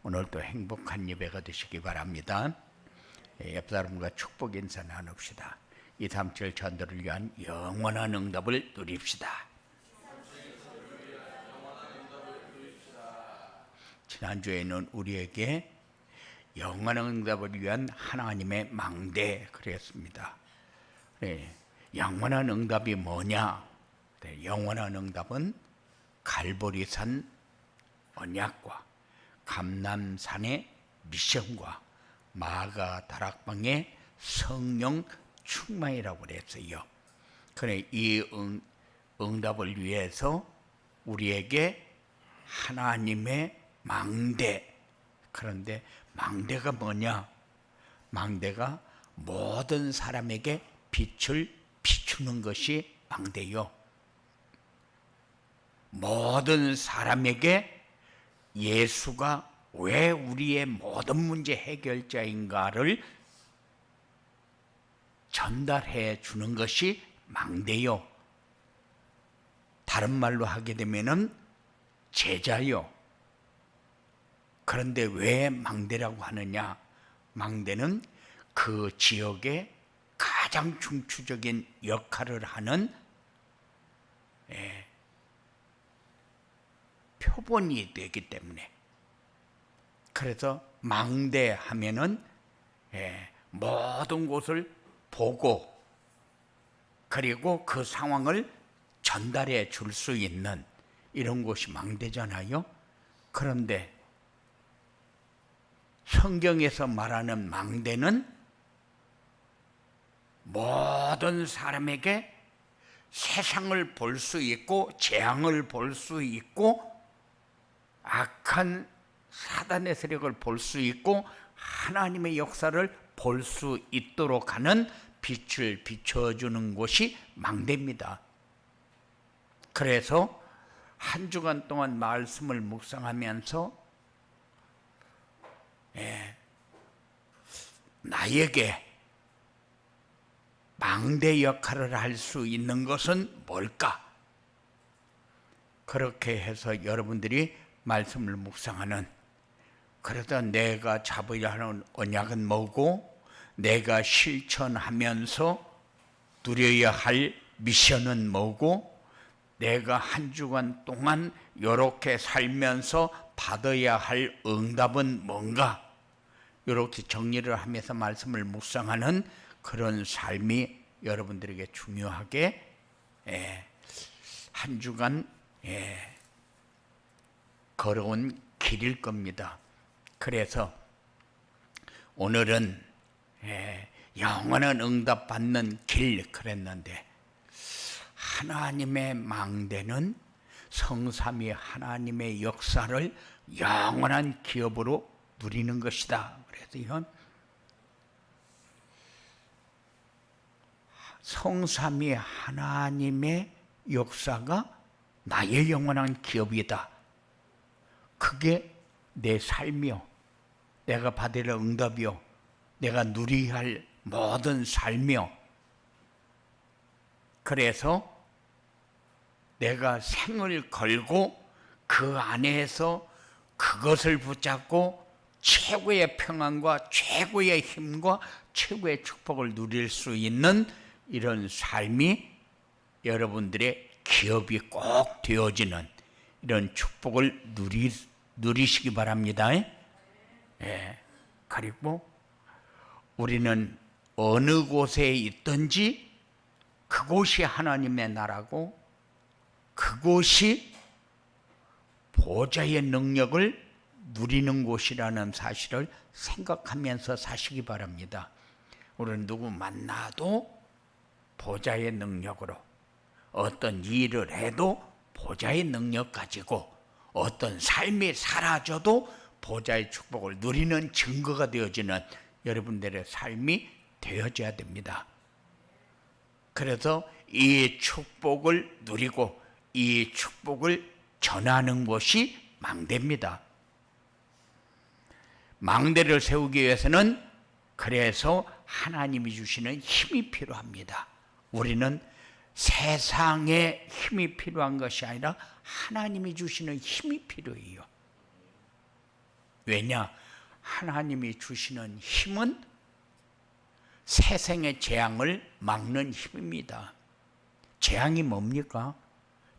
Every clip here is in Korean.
오늘도 행복한 예배가 되시기 바랍니다. 옆 사람과 축복 인사 나눕시다. 2, 3절 전도를 위한 영원한 응답을 누립시다. 지난주에는 우리에게 영원한 응답을 위한 하나님의 망대 그랬습니다. 영원한 응답이 뭐냐? 영원한 응답은 갈보리산 언약과 감람산의 미션과 마가 다락방의 성령 충만이라고 그랬어요. 그래, 이 응답을 위해서 우리에게 하나님의 망대, 그런데 망대가 뭐냐? 망대가 모든 사람에게 빛을 비추는 것이 망대요. 모든 사람에게 예수가 왜 우리의 모든 문제 해결자인가를 전달해 주는 것이 망대요. 다른 말로 하게 되면은 제자요. 그런데 왜 망대라고 하느냐? 망대는 그 지역의 가장 중추적인 역할을 하는 표본이 되기 때문에, 그래서 망대 하면은 모든 곳을 보고 그리고 그 상황을 전달해 줄 수 있는 이런 곳이 망대잖아요. 그런데 성경에서 말하는 망대는 모든 사람에게 세상을 볼 수 있고 재앙을 볼 수 있고 악한 사단의 세력을 볼 수 있고 하나님의 역사를 볼 수 있도록 하는 빛을 비춰주는 곳이 망대입니다. 그래서 한 주간 동안 말씀을 묵상하면서 나에게 망대 역할을 할 수 있는 것은 뭘까? 그렇게 해서 여러분들이 말씀을 묵상하는, 그러다 내가 잡아야 하는 언약은 뭐고 내가 실천하면서 누려야 할 미션은 뭐고 내가 한 주간 동안 이렇게 살면서 받아야 할 응답은 뭔가, 이렇게 정리를 하면서 말씀을 묵상하는 그런 삶이 여러분들에게 중요하게 한 주간 걸어온 길일 겁니다. 그래서 오늘은 영원한 응답 받는 길 그랬는데, 하나님의 망대는 성삼위 하나님의 역사를 영원한 기업으로 누리는 것이다. 그래서 이건 성삼위 하나님의 역사가 나의 영원한 기업이다. 그게 내 삶이요, 내가 받을 응답이요, 내가 누려야 할 모든 삶이요. 그래서 내가 생을 걸고 그 안에서 그것을 붙잡고 최고의 평안과 최고의 힘과 최고의 축복을 누릴 수 있는 이런 삶이 여러분들의 기업이 꼭 되어지는 이런 축복을 누리시기 바랍니다. 그리고 우리는 어느 곳에 있든지 그곳이 하나님의 나라고 그곳이 보좌의 능력을 누리는 곳이라는 사실을 생각하면서 사시기 바랍니다. 우리는 누구 만나도 보좌의 능력으로, 어떤 일을 해도 보좌의 능력 가지고, 어떤 삶이 사라져도 보좌의 축복을 누리는 증거가 되어지는 여러분들의 삶이 되어져야 됩니다. 그래서 이 축복을 누리고 이 축복을 전하는 것이 망대입니다. 망대를 세우기 위해서는 그래서 하나님이 주시는 힘이 필요합니다. 우리는 세상의 힘이 필요한 것이 아니라 하나님이 주시는 힘이 필요해요. 왜냐? 하나님이 주시는 힘은 세상의 재앙을 막는 힘입니다. 재앙이 뭡니까?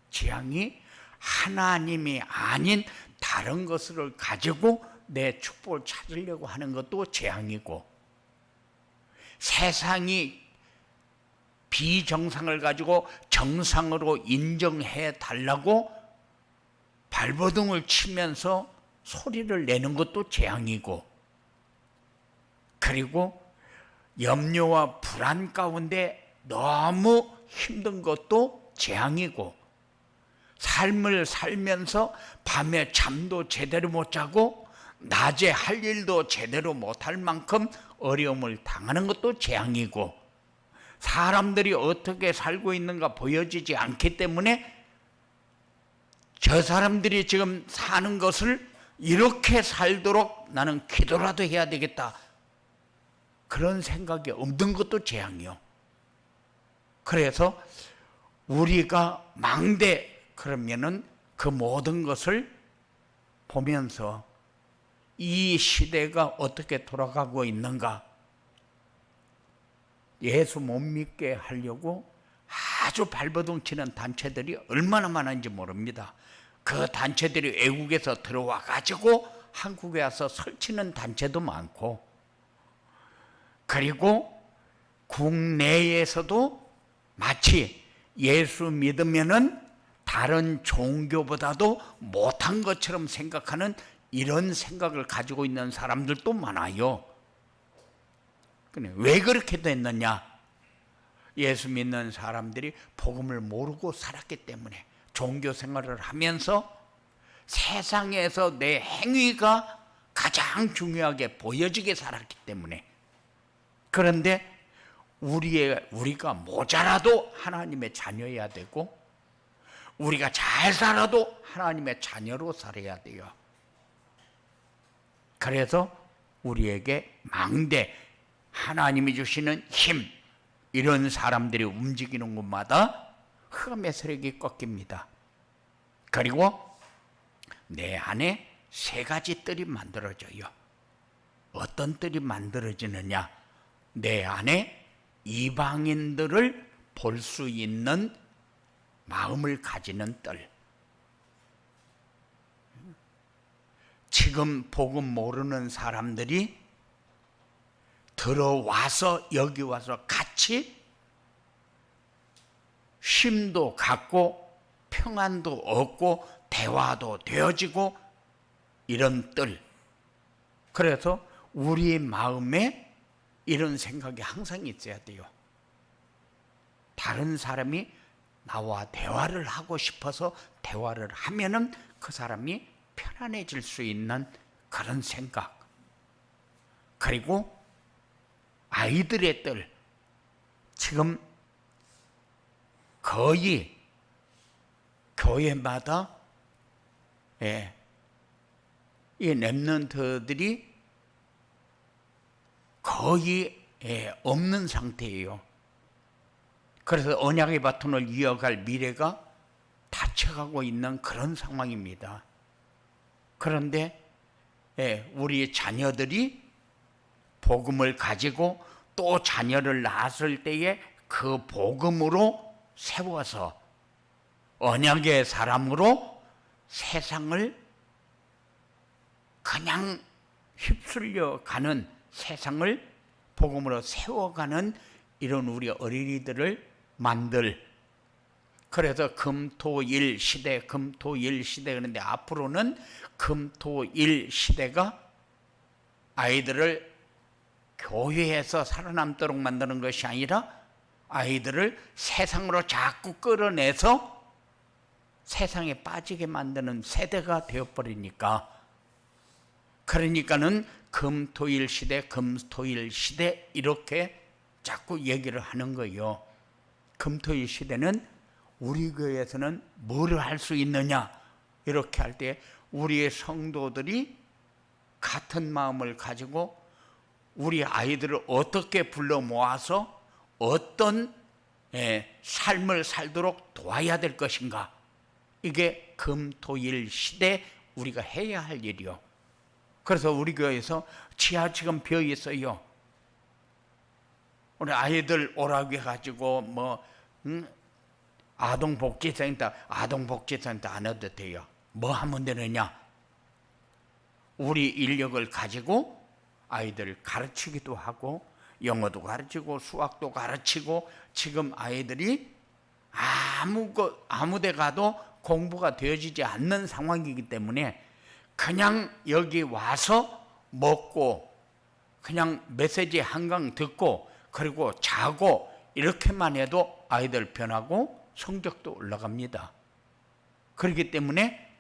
재앙이 하나님이 아닌 다른 것을 가지고 내 축복을 찾으려고 하는 것도 재앙이고, 세상이 비정상을 가지고 정상으로 인정해 달라고 발버둥을 치면서 소리를 내는 것도 재앙이고, 그리고 염려와 불안 가운데 너무 힘든 것도 재앙이고, 삶을 살면서 밤에 잠도 제대로 못 자고 낮에 할 일도 제대로 못할 만큼 어려움을 당하는 것도 재앙이고, 사람들이 어떻게 살고 있는가 보여지지 않기 때문에 저 사람들이 지금 사는 것을 이렇게 살도록 나는 기도라도 해야 되겠다, 그런 생각이 없는 것도 재앙이요. 그래서 우리가 망대 그러면은 그 모든 것을 보면서 이 시대가 어떻게 돌아가고 있는가, 예수 못 믿게 하려고 아주 발버둥 치는 단체들이 얼마나 많은지 모릅니다. 그 단체들이 외국에서 들어와 가지고 한국에 와서 설치는 단체도 많고, 그리고 국내에서도 마치 예수 믿으면은 다른 종교보다도 못한 것처럼 생각하는 이런 생각을 가지고 있는 사람들도 많아요. 왜 그렇게 됐느냐? 예수 믿는 사람들이 복음을 모르고 살았기 때문에, 종교 생활을 하면서 세상에서 내 행위가 가장 중요하게 보여지게 살았기 때문에. 그런데 우리가 모자라도 하나님의 자녀여야 되고, 우리가 잘 살아도 하나님의 자녀로 살아야 돼요. 그래서 우리에게 망대, 하나님이 주시는 힘, 이런 사람들이 움직이는 곳마다 흑암의 세력이 꺾입니다. 그리고 내 안에 세 가지 뜰이 만들어져요. 어떤 뜰이 만들어지느냐? 내 안에 이방인들을 볼 수 있는 마음을 가지는 뜰. 지금 복음 모르는 사람들이 들어와서 여기 와서 같이 쉼도 갖고 평안도 얻고 대화도 되어지고 이런 뜰. 그래서 우리 마음에 이런 생각이 항상 있어야 돼요. 다른 사람이 나와 대화를 하고 싶어서 대화를 하면은 그 사람이 편안해질 수 있는 그런 생각. 그리고 아이들의 뜰. 지금 거의 교회마다 이 랩런트들이 거의 없는 상태예요. 그래서 언약의 바톤을 이어갈 미래가 닫혀가고 있는 그런 상황입니다. 그런데 우리 자녀들이 복음을 가지고 또 자녀를 낳았을 때에 그 복음으로 세워서 언약의 사람으로 세상을 그냥 휩쓸려 가는, 세상을 복음으로 세워가는 이런 우리 어린이들을 만들. 그래서 금토일 시대, 금토일 시대. 그런데 앞으로는 금토일 시대가 아이들을 교회에서 살아남도록 만드는 것이 아니라 아이들을 세상으로 자꾸 끌어내서 세상에 빠지게 만드는 세대가 되어버리니까, 그러니까는 금토일 시대, 금토일 시대 이렇게 자꾸 얘기를 하는 거예요. 금토일 시대는 우리 교회에서는 뭘 할 수 있느냐, 이렇게 할 때 우리의 성도들이 같은 마음을 가지고 우리 아이들을 어떻게 불러 모아서 어떤 삶을 살도록 도와야 될 것인가, 이게 금토일 시대 우리가 해야 할 일이요. 그래서 우리 교회에서 지하 지금 비어 있어요. 우리 아이들 오라고 해가지고 아동복지센터 안 해도 돼요. 뭐 하면 되느냐? 우리 인력을 가지고 아이들을 가르치기도 하고 영어도 가르치고 수학도 가르치고, 지금 아이들이 아무 데 가도 공부가 되어지지 않는 상황이기 때문에 그냥 여기 와서 먹고 그냥 메시지 한강 듣고 그리고 자고 이렇게만 해도 아이들 변하고 성적도 올라갑니다. 그렇기 때문에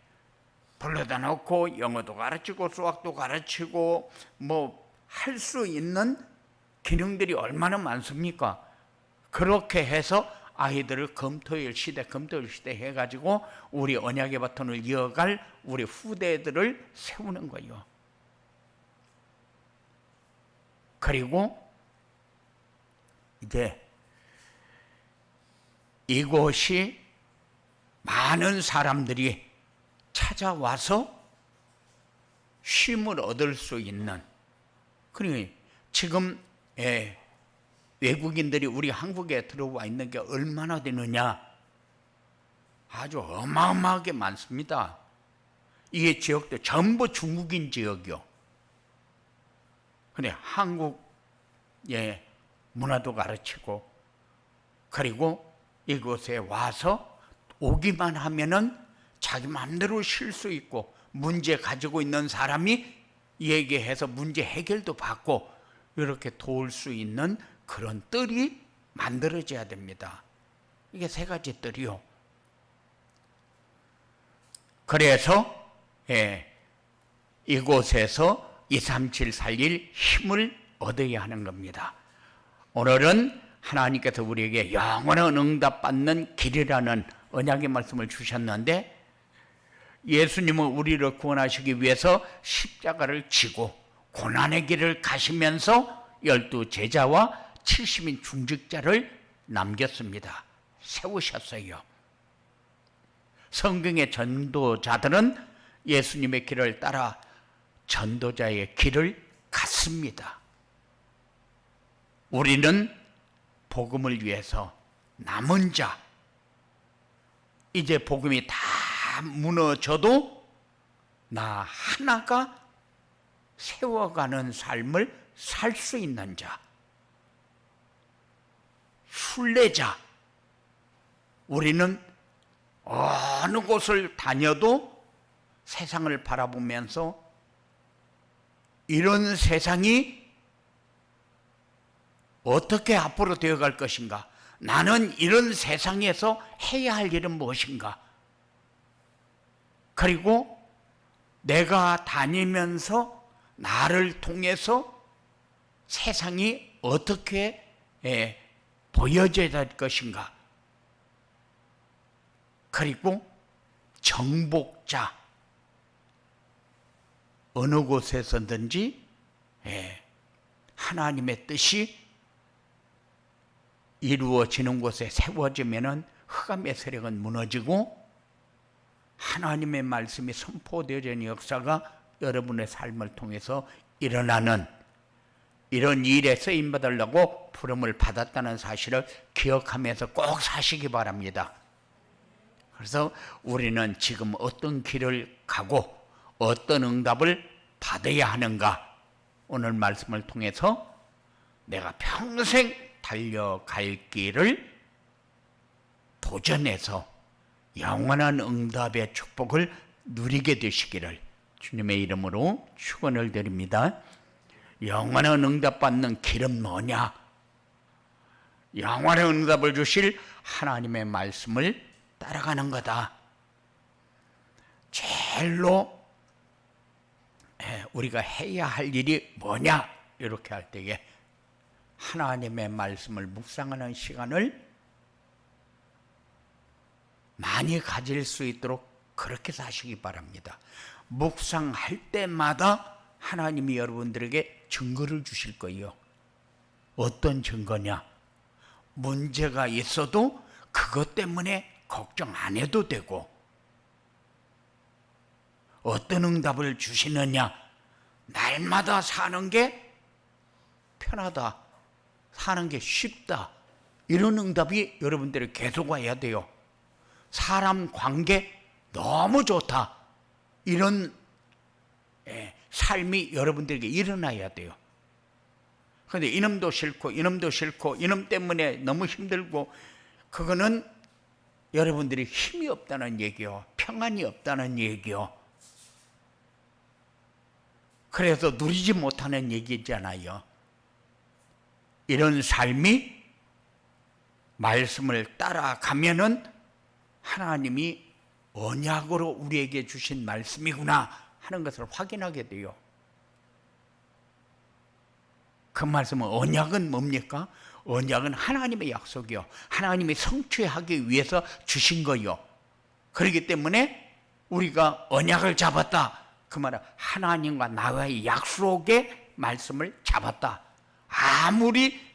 불러다 놓고 영어도 가르치고 수학도 가르치고 할 수 있는 기능들이 얼마나 많습니까? 그렇게 해서 아이들을 금토일 시대 해가지고 우리 언약의 바톤을 이어갈 우리 후대들을 세우는 거예요. 그리고 이제 이곳이 많은 사람들이 찾아와서 쉼을 얻을 수 있는, 그러니 지금 외국인들이 우리 한국에 들어와 있는 게 얼마나 되느냐? 아주 어마어마하게 많습니다. 이 지역도 전부 중국인 지역이요. 근데 한국의 문화도 가르치고, 그리고 이곳에 와서 오기만 하면은 자기 마음대로 쉴 수 있고, 문제 가지고 있는 사람이 얘기해서 문제 해결도 받고 이렇게 도울 수 있는 그런 뜰이 만들어져야 됩니다. 이게 세 가지 뜰이요. 그래서 이곳에서 23741 힘을 얻어야 하는 겁니다. 오늘은 하나님께서 우리에게 영원한 응답받는 길이라는 언약의 말씀을 주셨는데, 예수님은 우리를 구원하시기 위해서 십자가를 지고 고난의 길을 가시면서 12 제자와 70인 중직자를 남겼습니다. 세우셨어요. 성경의 전도자들은 예수님의 길을 따라 전도자의 길을 갔습니다. 우리는 복음을 위해서 남은 자, 이제 복음이 다 무너져도 나 하나가 세워가는 삶을 살 수 있는 자, 순례자. 우리는 어느 곳을 다녀도 세상을 바라보면서 이런 세상이 어떻게 앞으로 되어갈 것인가, 나는 이런 세상에서 해야 할 일은 무엇인가, 그리고 내가 다니면서 나를 통해서 세상이 어떻게 보여져야 될 것인가, 그리고 정복자, 어느 곳에서든지 하나님의 뜻이 이루어지는 곳에 세워지면은 흑암의 세력은 무너지고 하나님의 말씀이 선포되어지는 역사가 여러분의 삶을 통해서 일어나는, 이런 일에 쓰임받으려고 부름을 받았다는 사실을 기억하면서 꼭 사시기 바랍니다. 그래서 우리는 지금 어떤 길을 가고 어떤 응답을 받아야 하는가, 오늘 말씀을 통해서 내가 평생 달려갈 길을 도전해서 영원한 응답의 축복을 누리게 되시기를 주님의 이름으로 축원을 드립니다. 영원한 응답받는 길은 뭐냐? 영원한 응답을 주실 하나님의 말씀을 따라가는 거다. 제일로 우리가 해야 할 일이 뭐냐? 이렇게 할 때에 하나님의 말씀을 묵상하는 시간을 많이 가질 수 있도록 그렇게 사시기 바랍니다. 묵상할 때마다 하나님이 여러분들에게 증거를 주실 거예요. 어떤 증거냐? 문제가 있어도 그것 때문에 걱정 안 해도 되고, 어떤 응답을 주시느냐? 날마다 사는 게 편하다, 사는 게 쉽다, 이런 응답이 여러분들이 계속 와야 돼요. 사람 관계 너무 좋다, 이런 삶이 여러분들에게 일어나야 돼요. 그런데 이놈도 싫고 이놈도 싫고 이놈 때문에 너무 힘들고, 그거는 여러분들이 힘이 없다는 얘기요, 평안이 없다는 얘기요. 그래서 누리지 못하는 얘기잖아요. 이런 삶이 말씀을 따라가면은 하나님이 언약으로 우리에게 주신 말씀이구나 하는 것을 확인하게 돼요. 그 말씀은, 언약은 뭡니까? 언약은 하나님의 약속이요, 하나님이 성취하기 위해서 주신 거요. 그렇기 때문에 우리가 언약을 잡았다, 그 말은 하나님과 나와의 약속의 말씀을 잡았다. 아무리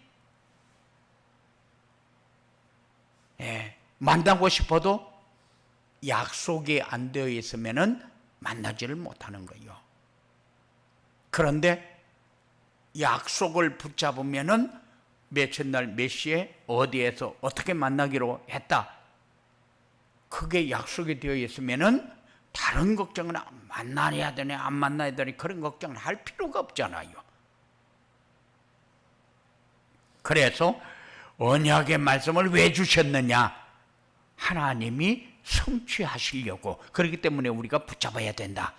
만나고 싶어도 약속이 안 되어 있으면은 만나지를 못하는 거예요. 그런데 약속을 붙잡으면은 며칠 날 몇 시에 어디에서 어떻게 만나기로 했다, 그게 약속이 되어 있으면은 다른 걱정은 만나야 되네 안 만나야 되네 그런 걱정을 할 필요가 없잖아요. 그래서 언약의 말씀을 왜 주셨느냐? 하나님이 성취하시려고. 그렇기 때문에 우리가 붙잡아야 된다.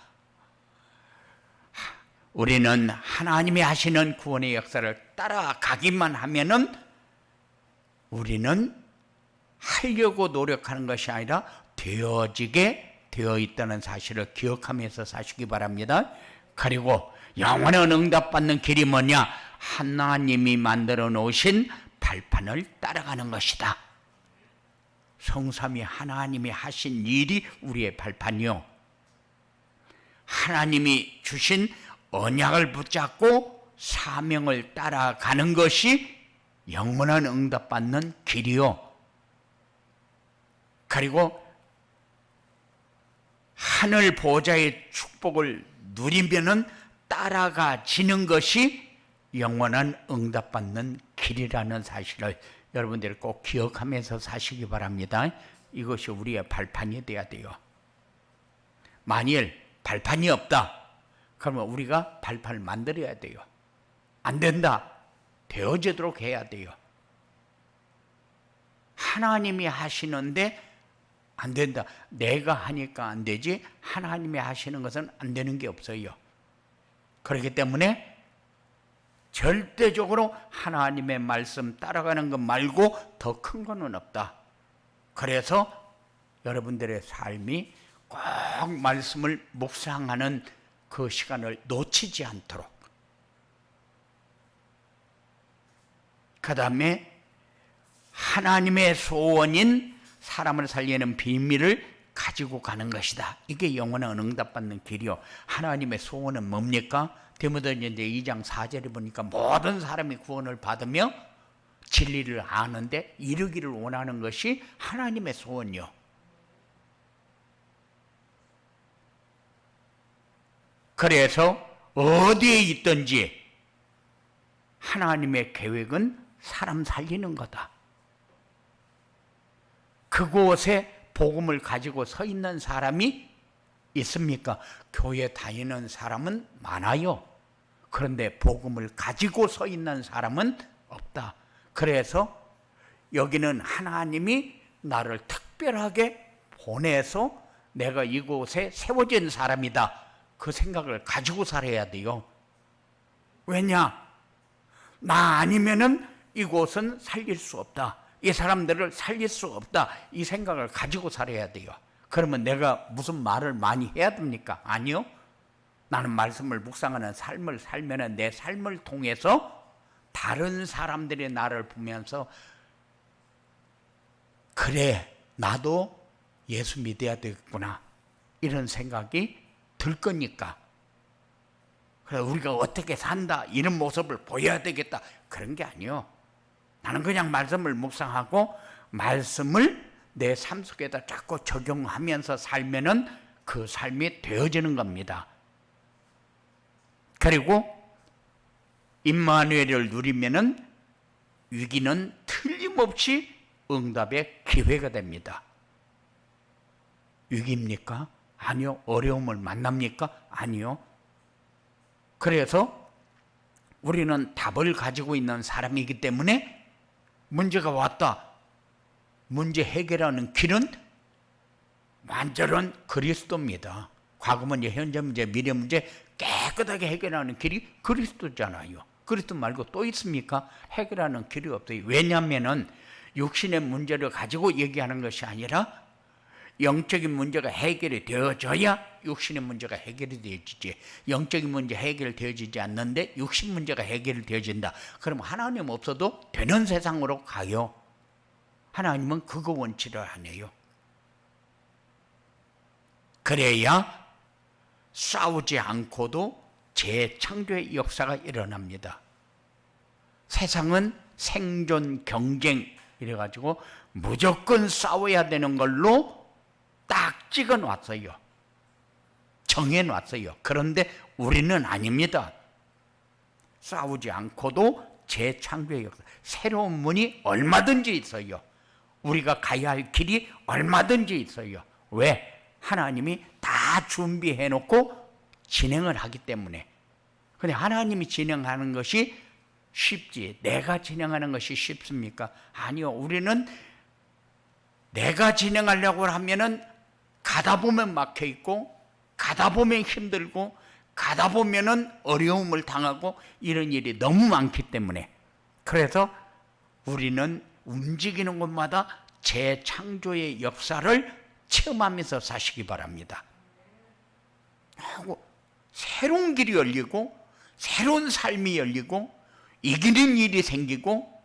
우리는 하나님이 하시는 구원의 역사를 따라가기만 하면은 우리는 하려고 노력하는 것이 아니라 되어지게 되어 있다는 사실을 기억하면서 사시기 바랍니다. 그리고 영원한 응답받는 길이 뭐냐? 하나님이 만들어 놓으신 발판을 따라가는 것이다. 성삼위 하나님이 하신 일이 우리의 발판이요, 하나님이 주신 언약을 붙잡고 사명을 따라가는 것이 영원한 응답받는 길이요, 그리고 하늘 보좌의 축복을 누리면은 따라가지는 것이 영원한 응답받는 길이라는 사실을 여러분들이 꼭 기억하면서 사시기 바랍니다. 이것이 우리의 발판이 돼야 돼요. 만일 발판이 없다, 그러면 우리가 발판을 만들어야 돼요. 안 된다, 되어지도록 해야 돼요. 하나님이 하시는데 안 된다, 내가 하니까 안 되지, 하나님이 하시는 것은 안 되는 게 없어요. 그렇기 때문에 절대적으로 하나님의 말씀 따라가는 것 말고 더 큰 거는 없다. 그래서 여러분들의 삶이 꼭 말씀을 묵상하는 그 시간을 놓치지 않도록, 그 다음에 하나님의 소원인 사람을 살리는 비밀을 가지고 가는 것이다. 이게 영원한 응답받는 길이요. 하나님의 소원은 뭡니까? 디모데전서 2장 4절에 보니까 모든 사람이 구원을 받으며 진리를 아는데 이르기를 원하는 것이 하나님의 소원이요. 그래서 어디에 있든지 하나님의 계획은 사람 살리는 거다. 그곳에 복음을 가지고 서 있는 사람이 있습니까? 교회 다니는 사람은 많아요. 그런데 복음을 가지고 서 있는 사람은 없다. 그래서 여기는 하나님이 나를 특별하게 보내서 내가 이곳에 세워진 사람이다, 그 생각을 가지고 살아야 돼요. 왜냐? 나 아니면은 이곳은 살릴 수 없다, 이 사람들을 살릴 수 없다, 이 생각을 가지고 살아야 돼요. 그러면 내가 무슨 말을 많이 해야 됩니까? 아니요. 나는 말씀을 묵상하는 삶을 살면 내 삶을 통해서 다른 사람들이 나를 보면서 그래, 나도 예수 믿어야 되겠구나, 이런 생각이 들 거니까. 그래서 우리가 어떻게 산다, 이런 모습을 보여야 되겠다, 그런 게 아니요. 나는 그냥 말씀을 묵상하고 말씀을 내 삶 속에다 자꾸 적용하면서 살면은 그 삶이 되어지는 겁니다. 그리고 임마누엘을 누리면은 위기는 틀림없이 응답의 기회가 됩니다. 위기입니까? 아니요. 어려움을 만납니까? 아니요. 그래서 우리는 답을 가지고 있는 사람이기 때문에 문제가 왔다. 문제 해결하는 길은 완전한 그리스도입니다. 과거 문제, 현재 문제, 미래 문제 깨끗하게 해결하는 길이 그리스도잖아요. 그리스도 말고 또 있습니까? 해결하는 길이 없어요. 왜냐하면 육신의 문제를 가지고 얘기하는 것이 아니라 영적인 문제가 해결이 되어져야 육신의 문제가 해결이 되어지지. 영적인 문제 해결되어지지 않는데 육신 문제가 해결이 되어진다. 그럼 하나님 없어도 되는 세상으로 가요. 하나님은 그거 원치를 안 해요. 그래야 싸우지 않고도 재창조의 역사가 일어납니다. 세상은 생존 경쟁 이래가지고 무조건 싸워야 되는 걸로 딱 찍어놨어요. 정해놨어요. 그런데 우리는 아닙니다. 싸우지 않고도 재창조의 역사, 새로운 문이 얼마든지 있어요. 우리가 가야 할 길이 얼마든지 있어요. 왜? 하나님이 다 준비해놓고 진행을 하기 때문에. 근데 하나님이 진행하는 것이 쉽지 내가 진행하는 것이 쉽습니까? 아니요. 우리는 내가 진행하려고 하면은 가다 보면 막혀있고 가다 보면 힘들고 가다 보면은 어려움을 당하고 이런 일이 너무 많기 때문에 그래서 우리는 움직이는 곳마다 재창조의 역사를 체험하면서 사시기 바랍니다. 하고 새로운 길이 열리고 새로운 삶이 열리고 이기는 일이 생기고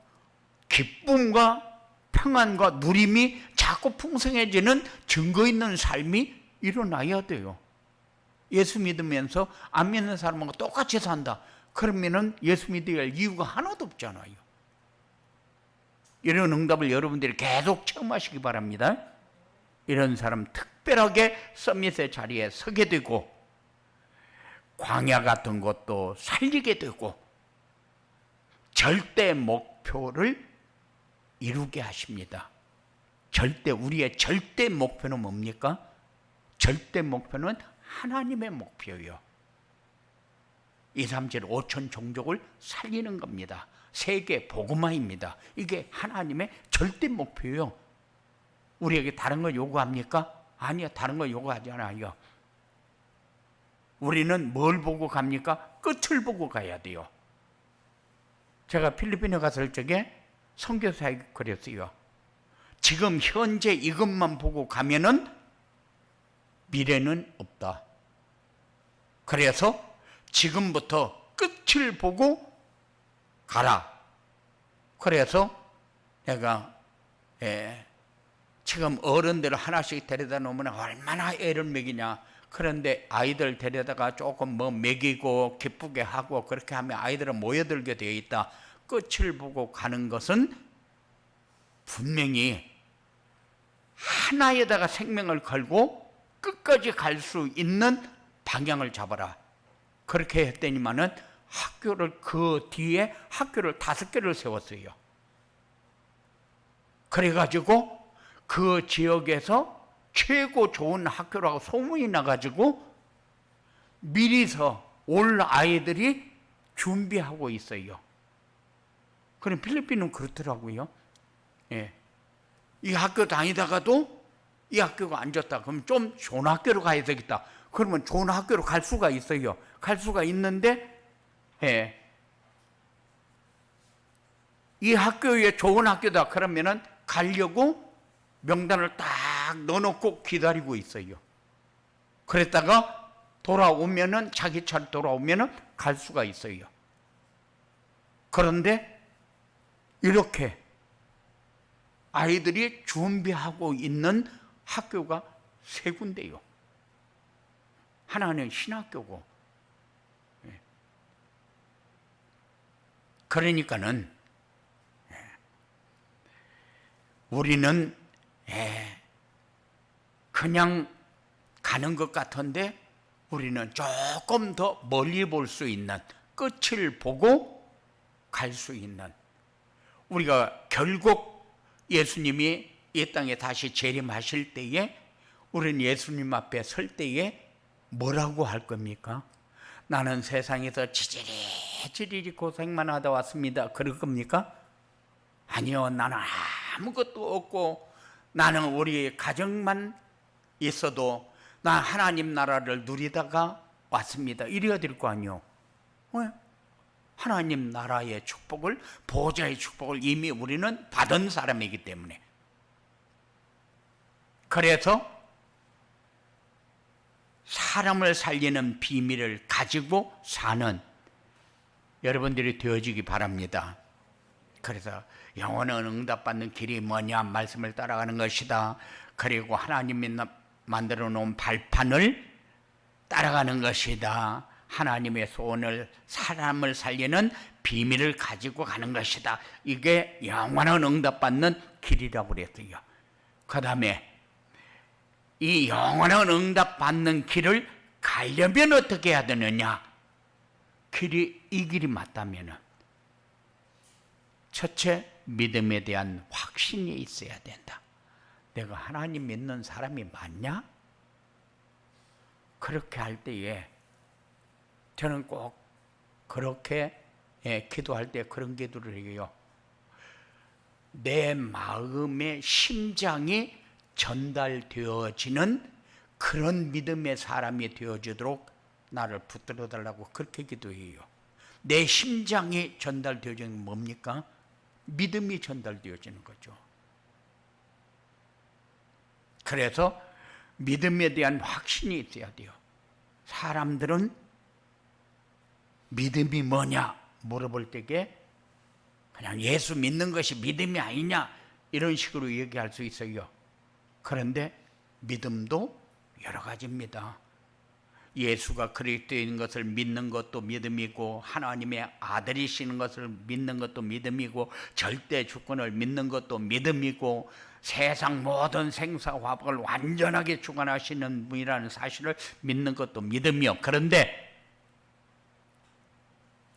기쁨과 평안과 누림이 자꾸 풍성해지는 증거 있는 삶이 일어나야 돼요. 예수 믿으면서 안 믿는 사람하고 똑같이 산다. 그러면은 예수 믿어야 할 이유가 하나도 없잖아요. 이런 응답을 여러분들이 계속 체험하시기 바랍니다. 이런 사람 특별하게 서밋의 자리에 서게 되고 광야 같은 것도 살리게 되고 절대 목표를 이루게 하십니다. 우리의 절대 목표는 뭡니까? 절대 목표는 하나님의 목표예요. 2, 3, 7, 5천 종족을 살리는 겁니다. 세계 복음화입니다. 이게 하나님의 절대 목표예요. 우리에게 다른 거 요구합니까? 아니요. 다른 거 요구하지 않아요. 우리는 뭘 보고 갑니까? 끝을 보고 가야 돼요. 제가 필리핀에 갔을 적에 선교사에게 그랬어요. 지금 현재 이것만 보고 가면은 미래는 없다. 그래서 지금부터 끝을 보고 가라. 그래서 내가 지금 어른들을 하나씩 데려다 놓으면 얼마나 애를 먹이냐. 그런데 아이들 데려다가 조금 뭐 먹이고 기쁘게 하고 그렇게 하면 아이들은 모여들게 되어 있다. 끝을 보고 가는 것은 분명히 하나에다가 생명을 걸고 끝까지 갈 수 있는 방향을 잡아라. 그렇게 했더니만은 그 뒤에 학교를 5개를 세웠어요. 그래가지고 그 지역에서 최고 좋은 학교라고 소문이 나가지고 미리서 올 아이들이 준비하고 있어요. 그럼 필리핀은 그렇더라고요. 예. 이 학교 다니다가도 이 학교가 안 좋다. 그럼 좀 좋은 학교로 가야 되겠다. 그러면 좋은 학교로 갈 수가 있어요. 갈 수가 있는데 이 학교에 좋은 학교다. 그러면은 가려고 명단을 딱 넣어놓고 기다리고 있어요. 그랬다가 돌아오면은 자기 차례 돌아오면은 갈 수가 있어요. 그런데 이렇게 아이들이 준비하고 있는 학교가 3군데요. 하나는 신학교고. 그러니까는 우리는 그냥 가는 것 같은데 우리는 조금 더 멀리 볼 수 있는, 끝을 보고 갈 수 있는, 우리가 결국 예수님이 이 땅에 다시 재림하실 때에 우리는 예수님 앞에 설 때에 뭐라고 할 겁니까? 나는 세상에서 지지리 고생만 하다 왔습니다, 그럴 겁니까? 아니요, 나는 아무것도 없고 나는 우리 가정만 있어도 나 하나님 나라를 누리다가 왔습니다, 이래야 될 거 아니요. 왜? 하나님 나라의 축복을, 보좌의 축복을 이미 우리는 받은 사람이기 때문에. 그래서 사람을 살리는 비밀을 가지고 사는 여러분들이 되어지기 바랍니다. 그래서 영원한 응답받는 길이 뭐냐? 말씀을 따라가는 것이다. 그리고 하나님이 만들어 놓은 발판을 따라가는 것이다. 하나님의 소원을, 사람을 살리는 비밀을 가지고 가는 것이다. 이게 영원한 응답받는 길이라고 그랬어요. 그 다음에 이 영원한 응답받는 길을 가려면 어떻게 해야 되느냐? 이 길이 맞다면 첫째, 믿음에 대한 확신이 있어야 된다. 내가 하나님 믿는 사람이 맞냐? 그렇게 할 때에 저는 꼭 그렇게 기도할 때 그런 기도를 해요. 내 마음의 심장이 전달되어지는 그런 믿음의 사람이 되어지도록 나를 붙들어 달라고 그렇게 기도해요. 내 심장이 전달되어지는 건 뭡니까? 믿음이 전달되어지는 거죠. 그래서 믿음에 대한 확신이 있어야 돼요. 사람들은 믿음이 뭐냐 물어볼 때에 그냥 예수 믿는 것이 믿음이 아니냐 이런 식으로 얘기할 수 있어요. 그런데 믿음도 여러 가지입니다. 예수가 그리스도인 것을 믿는 것도 믿음이고, 하나님의 아들이시는 것을 믿는 것도 믿음이고, 절대 주권을 믿는 것도 믿음이고, 세상 모든 생사화복을 완전하게 주관하시는 분이라는 사실을 믿는 것도 믿음이요. 그런데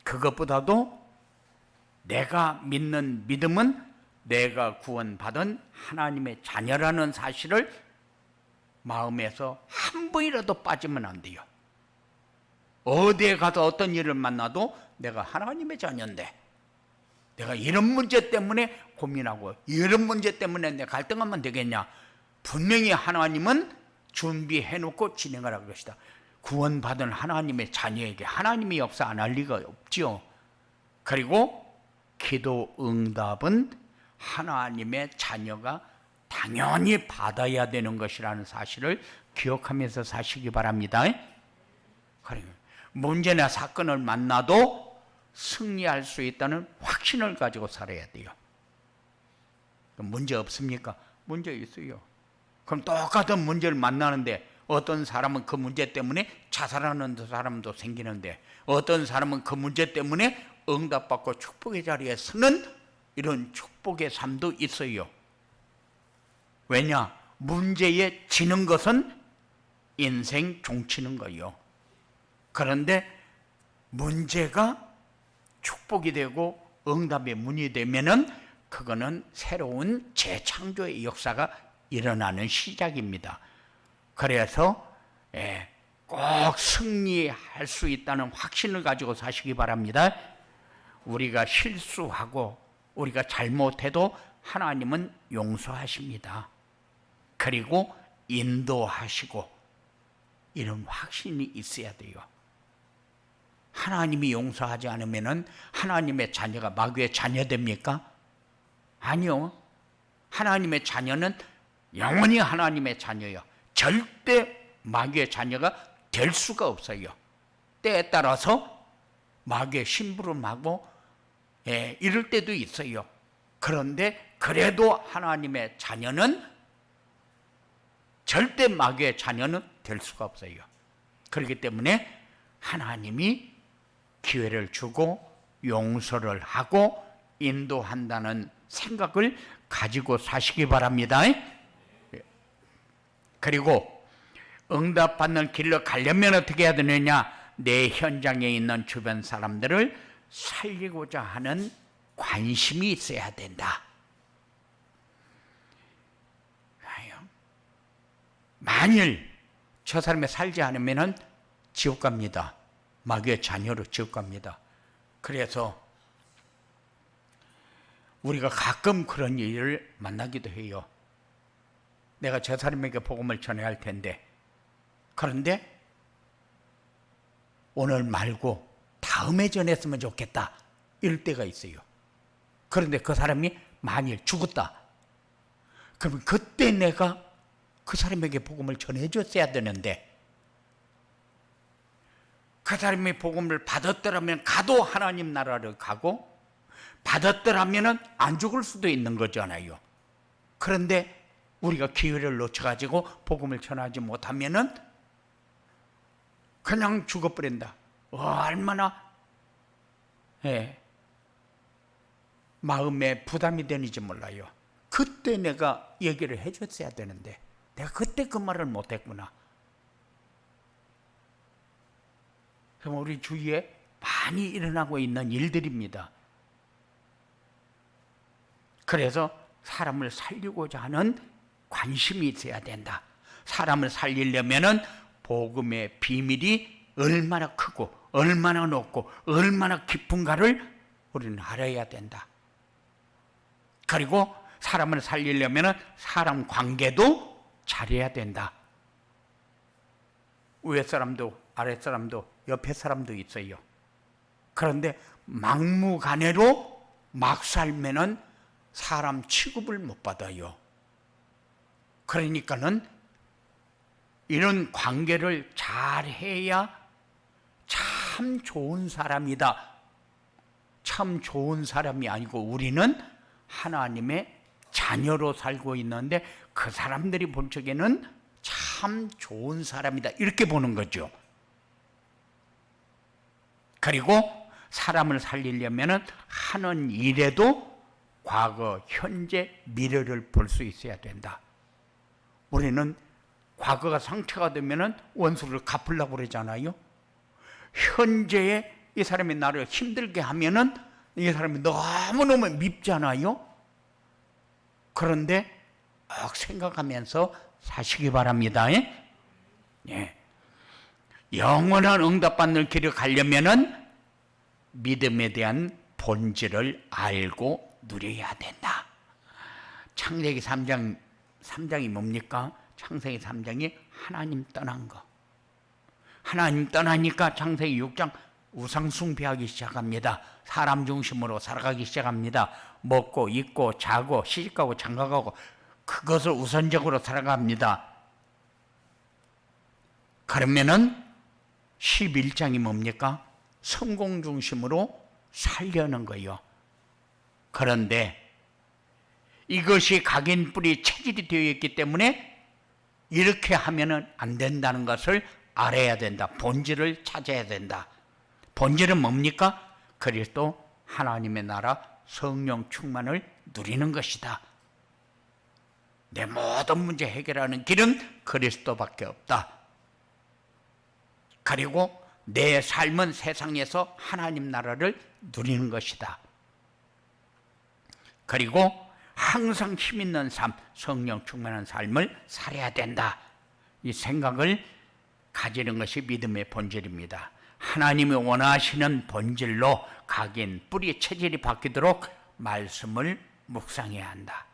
그것보다도 내가 믿는 믿음은 내가 구원받은 하나님의 자녀라는 사실을 마음에서 한 번이라도 빠지면 안 돼요. 어디에 가서 어떤 일을 만나도 내가 하나님의 자녀인데, 내가 이런 문제 때문에 고민하고 이런 문제 때문에 내가 갈등하면 되겠냐? 분명히 하나님은 준비해 놓고 진행하라고 그러시다. 구원받은 하나님의 자녀에게 하나님이 역사 안 할 리가 없죠. 그리고 기도 응답은 하나님의 자녀가 당연히 받아야 되는 것이라는 사실을 기억하면서 사시기 바랍니다. 그리고 문제나 사건을 만나도 승리할 수 있다는 확신을 가지고 살아야 돼요. 문제 없습니까? 문제 있어요. 그럼 똑같은 문제를 만나는데 어떤 사람은 그 문제 때문에 자살하는 사람도 생기는데, 어떤 사람은 그 문제 때문에 응답받고 축복의 자리에 서는 이런 축복의 삶도 있어요. 왜냐? 문제에 지는 것은 인생 종치는 거예요. 그런데 문제가 축복이 되고 응답의 문이 되면은 그거는 새로운 재창조의 역사가 일어나는 시작입니다. 그래서 꼭 승리할 수 있다는 확신을 가지고 사시기 바랍니다. 우리가 실수하고 우리가 잘못해도 하나님은 용서하십니다. 그리고 인도하시고, 이런 확신이 있어야 돼요. 하나님이 용서하지 않으면 하나님의 자녀가 마귀의 자녀 됩니까? 아니요. 하나님의 자녀는 영원히 하나님의 자녀예요. 절대 마귀의 자녀가 될 수가 없어요. 때에 따라서 마귀의 심부름하고 이럴 때도 있어요. 그런데 그래도 하나님의 자녀는, 절대 마귀의 자녀는 될 수가 없어요. 그렇기 때문에 하나님이 기회를 주고 용서를 하고 인도한다는 생각을 가지고 사시기 바랍니다. 그리고 응답받는 길로 가려면 어떻게 해야 되느냐? 내 현장에 있는 주변 사람들을 살리고자 하는 관심이 있어야 된다. 만일 저 사람이 살지 않으면 지옥 갑니다. 마귀의 자녀로 지옥 갑니다. 그래서 우리가 가끔 그런 일을 만나기도 해요. 내가 저 사람에게 복음을 전해야 할 텐데, 그런데 오늘 말고 다음에 전했으면 좋겠다, 이럴 때가 있어요. 그런데 그 사람이 만일 죽었다. 그러면 그때 내가 그 사람에게 복음을 전해줬어야 되는데, 그 사람이 복음을 받았더라면 가도 하나님 나라를 가고, 받았더라면 안 죽을 수도 있는 거잖아요. 그런데 우리가 기회를 놓쳐가지고 복음을 전하지 못하면은 그냥 죽어버린다. 얼마나 마음에 부담이 되는지 몰라요. 그때 내가 얘기를 해줬어야 되는데 내가 그때 그 말을 못했구나. 그럼 우리 주위에 많이 일어나고 있는 일들입니다. 그래서 사람을 살리고자 하는 관심이 있어야 된다. 사람을 살리려면은 복음의 비밀이 얼마나 크고 얼마나 높고 얼마나 깊은가를 우리는 알아야 된다. 그리고 사람을 살리려면은 사람 관계도 잘해야 된다. 위에 사람도 아래 사람도 옆에 사람도 있어요. 그런데 막무가내로 막 살면은 사람 취급을 못 받아요. 그러니까는 이런 관계를 잘 해야 참 좋은 사람이다. 참 좋은 사람이 아니고 우리는 하나님의 자녀로 살고 있는데 그 사람들이 본 적에는 참 좋은 사람이다, 이렇게 보는 거죠. 그리고 사람을 살리려면 하는 일에도 과거, 현재, 미래를 볼 수 있어야 된다. 우리는 과거가 상처가 되면 원수를 갚으려고 그러잖아요. 현재에 이 사람이 나를 힘들게 하면은 이 사람이 너무너무 밉잖아요. 그런데 꼭 생각하면서 사시기 바랍니다. 예. 영원한 응답받는 길을 가려면은 믿음에 대한 본질을 알고 누려야 된다. 창세기 3장이 뭡니까? 창세기 3장이 하나님 떠난 거. 하나님 떠나니까 창세기 6장 우상 숭배하기 시작합니다. 사람 중심으로 살아가기 시작합니다. 먹고 입고 자고 시집가고 장가가고 그것을 우선적으로 살아갑니다. 그러면은 11장이 뭡니까? 성공 중심으로 살려는 거예요. 그런데 이것이 각인 뿌리 체질이 되어 있기 때문에 이렇게 하면은 안 된다는 것을 알아야 된다. 본질을 찾아야 된다. 본질은 뭡니까? 그리스도 하나님의 나라 성령 충만을 누리는 것이다. 내 모든 문제 해결하는 길은 그리스도밖에 없다. 그리고 내 삶은 세상에서 하나님 나라를 누리는 것이다. 그리고 항상 힘 있는 삶, 성령 충만한 삶을 살아야 된다. 이 생각을 가지는 것이 믿음의 본질입니다. 하나님이 원하시는 본질로 각인, 뿌리, 체질이 바뀌도록 말씀을 묵상해야 한다.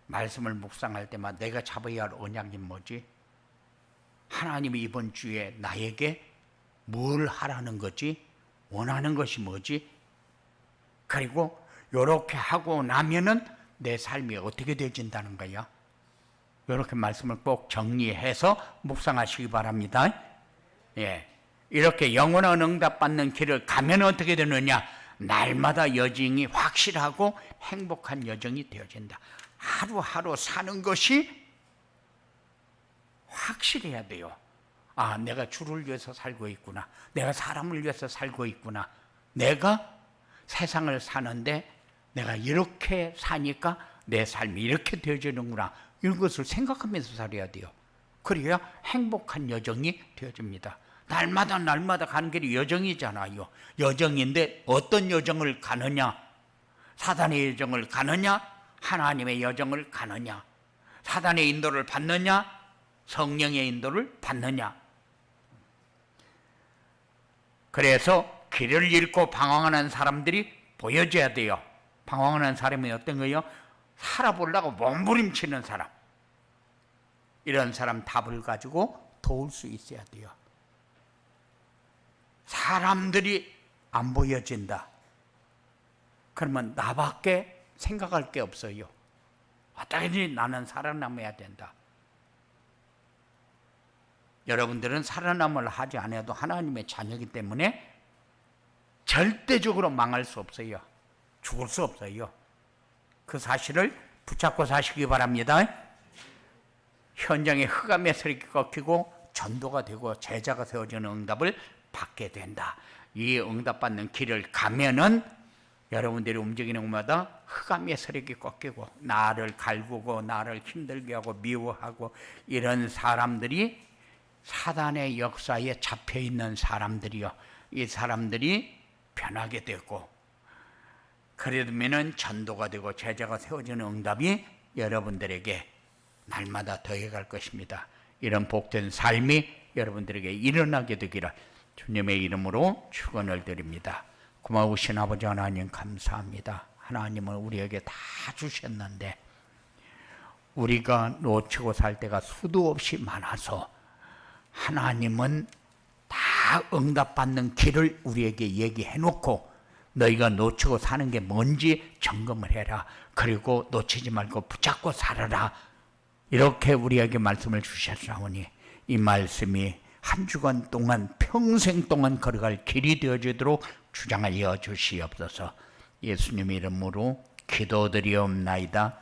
말씀을 묵상할 때마다 내가 잡아야 할 언약이 뭐지? 하나님이 이번 주에 나에게 뭘 하라는 거지? 원하는 것이 뭐지? 그리고 이렇게 하고 나면은 내 삶이 어떻게 되어진다는 거야? 이렇게 말씀을 꼭 정리해서 묵상하시기 바랍니다. 예. 이렇게 영원한 응답받는 길을 가면 어떻게 되느냐? 날마다 여정이 확실하고 행복한 여정이 되어진다. 하루하루 사는 것이 확실해야 돼요. 아, 내가 주를 위해서 살고 있구나. 내가 사람을 위해서 살고 있구나. 내가 세상을 사는데 내가 이렇게 사니까 내 삶이 이렇게 되어지는구나. 이런 것을 생각하면서 살아야 돼요. 그래야 행복한 여정이 되어집니다. 날마다 가는 길이 여정이잖아요. 여정인데 어떤 여정을 가느냐? 사단의 여정을 가느냐? 하나님의 여정을 가느냐? 사단의 인도를 받느냐? 성령의 인도를 받느냐? 그래서 길을 잃고 방황하는 사람들이 보여줘야 돼요. 방황하는 사람이 어떤 거예요? 살아보려고 몸부림치는 사람. 이런 사람 답을 가지고 도울 수 있어야 돼요. 사람들이 안 보여진다. 그러면 나밖에 생각할 게 없어요. 어떻게든지 나는 살아남아야 된다. 여러분들은 살아남을 하지 않아도 하나님의 자녀이기 때문에 절대적으로 망할 수 없어요. 죽을 수 없어요. 그 사실을 붙잡고 사시기 바랍니다. 현장에 흑암의 세력이 꺾이고 전도가 되고 제자가 세워지는 응답을 받게 된다. 이 응답받는 길을 가면은 여러분들이 움직이는 곳마다 흑암의 세력이 꺾이고 나를 갈구고 나를 힘들게 하고 미워하고 이런 사람들이 사단의 역사에 잡혀있는 사람들이요. 이 사람들이 변하게 되고 그러면은 전도가 되고 제자가 세워지는 응답이 여러분들에게 날마다 더해갈 것입니다. 이런 복된 삶이 여러분들에게 일어나게 되기를 주님의 이름으로 축원을 드립니다. 고마우신 아버지 하나님 감사합니다. 하나님은 우리에게 다 주셨는데 우리가 놓치고 살 때가 수도 없이 많아서 하나님은 다 응답받는 길을 우리에게 얘기해 놓고 너희가 놓치고 사는 게 뭔지 점검을 해라. 그리고 놓치지 말고 붙잡고 살아라. 이렇게 우리에게 말씀을 주셨사오니 이 말씀이 한 주간 동안 평생 동안 걸어갈 길이 되어지도록 주장하여 주시옵소서. 예수님 이름으로 기도드리옵나이다.